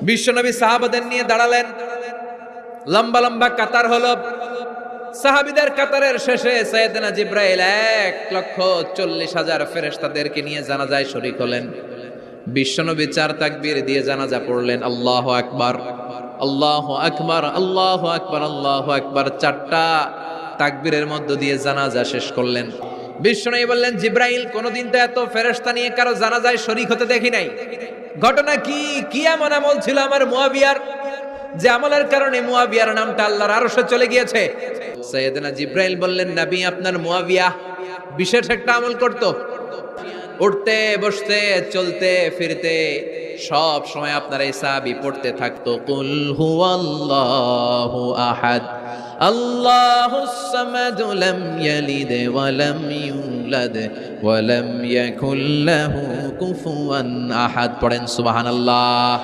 বিশ্বনবী সাহাবাদের নিয়ে দাঁড়ালেন, লম্বা লম্বা কাতার হলো। সাহাবীদের কাতারের শেষে সাইয়েদনা জিব্রাইল 1,40,000 ফেরেশতাদেরকে নিয়ে জানাজায় শরীক হলেন। বিশ্বনবী 4 তাকবীর দিয়ে জানাজা পড়লেন, আল্লাহু আকবার, আল্লাহু আকবার, আল্লাহু আকবার, আল্লাহু আকবার। 4টা তাকবীরের মধ্য দিয়ে জানাজা শেষ করলেন। বিশ্বনবী বললেন, জিব্রাইল, কোনদিন তো এত ফেরেশতা নিয়ে কারো জানাজায় শরীক হতে দেখি নাই। ঘটনা কি? কি এমন আমল ছিল আমার মুয়াবিয়ার, যে আমলের কারণে মুয়াবিয়ার নামটা আল্লাহর আরশে চলে গিয়েছে? সাইয়েদনা জিব্রাইল বললেন, নবী, আপনার মুয়াবিয়া বিশেষ একটা আমল করত। উঠতে বসতে চলতে ফিরতে সব সময় আপনার এই সাহাবী পড়তে থাকতো, কুল হুয়াল্লাহু আহাদ, আল্লাহুস সামাদ, লাম ইয়ালিদ ওয়া লাম ইউলাদ ওয়া লাম ইয়াকুল লাহু কুফুয়ান আহাদ। পড়েন সুবহানাল্লাহ।